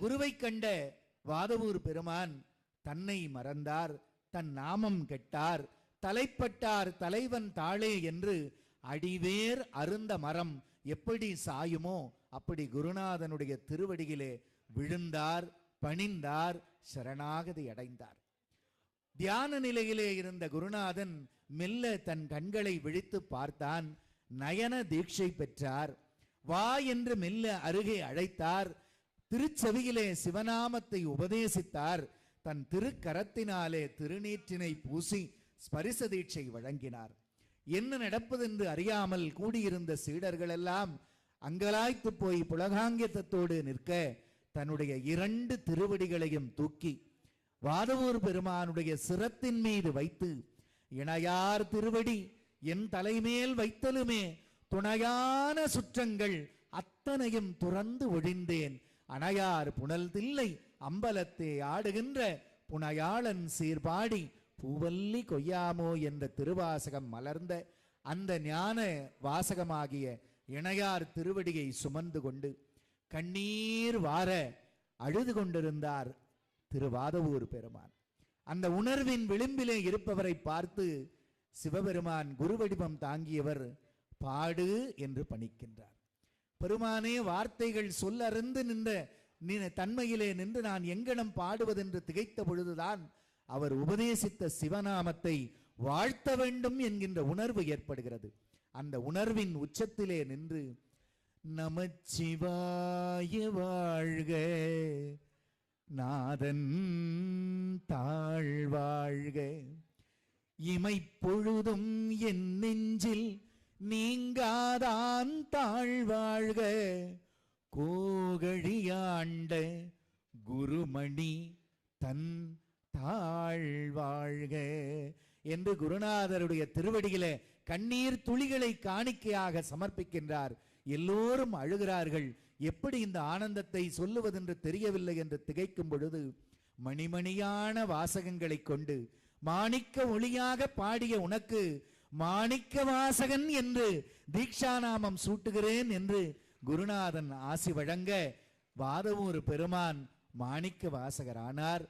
குருவை கண்ட வாதவூர் பெருமான் தன்னை மறந்தார், தன் நாமம் கெட்டார், தலைப்பட்டார் தலைவன் தாளே என்று அடிவேர் அருந்த மரம் எப்படி சாயுமோ அப்படி குருநாதனுடைய திருவடியிலே விழுந்தார், பணிந்தார், சரணாகதி அடைந்தார். தியான நிலையிலே இருந்த குருநாதன் மெல்ல தன் கண்களை விழித்து பார்த்தான். நயன தீட்சை பெற்றார். வா என்று மெல்ல அருகே அழைத்தார். திருச்செவியிலே சிவநாமத்தை உபதேசித்தார். தன் திருக்கரத்தினாலே திருநீற்றினை பூசி ஸ்பரிச தீட்சை வழங்கினார். என்ன நடப்பதென்று அறியாமல் கூடியிருந்த சீடர்கள் எல்லாம் அங்கலாய்த்து போய் புலகாங்கியத்தோடு நிற்க தன்னுடைய 2 திருவடிகளையும் தூக்கி வாதவூர் பெருமானுடைய சிரத்தின் மீது வைத்து, இணையார் திருவடி என் தலைமேல் வைத்தலுமே துணையான சுற்றங்கள் அத்தனையும் துறந்து ஒழிந்தேன், அணையார் புனல் தில்லை அம்பலத்தே ஆடுகின்ற புனையாளன் சீர்பாடி பூவல்லி கொய்யாமோ என்ற திருவாசகம் மலர்ந்த அந்த ஞான வாசகமாகிய இணையார் திருவடியை சுமந்து கொண்டு கண்ணீர் வார அழுது கொண்டிருந்தார் திருவாதவூர் பெருமான். அந்த உணர்வின் விளிம்பிலே இருப்பவரை பார்த்து சிவபெருமான் குருவடிவம் தாங்கியவர் பாடு என்று பணிக்கின்றார். பெருமானே, வார்த்தைகள் சொல்லறிந்து நின்ற தன்மையிலே நின்று நான் எங்கனம் பாடுவதென்று திகைத்த பொழுதுதான் அவர் உபதேசித்த சிவநாமத்தை வாழ்த்த வேண்டும் என்கின்ற உணர்வு ஏற்படுகிறது. அந்த உணர்வின் உச்சத்திலே நின்று நமச்சிவாய வாழ்க, நாதன் தாழ்வாழ்க, இமைப்பொழுதும் என் நெஞ்சில் நீங்காதான் தாழ்வாழ்க, கோகழியாண்ட குருமணி தன் தாழ்வாழ்க என்று குருநாதருடைய திருவடியிலே கண்ணீர் துளிகளை காணிக்கையாக சமர்ப்பிக்கின்றார். எல்லோரும் அழுகிறார்கள். எப்படி இந்த ஆனந்தத்தை சொல்லுவதென்று தெரியவில்லை என்று திகைக்கும் பொழுது மணிமணியான வாசகங்களை கொண்டு மாணிக்க ஒளியாக பாடிய உனக்கு மாணிக்க வாசகன் என்று தீக்ஷாநாமம் சூட்டுகிறேன் என்று குருநாதன் ஆசி வழங்க வாதவூர் பெருமான் மாணிக்க வாசகரானார்.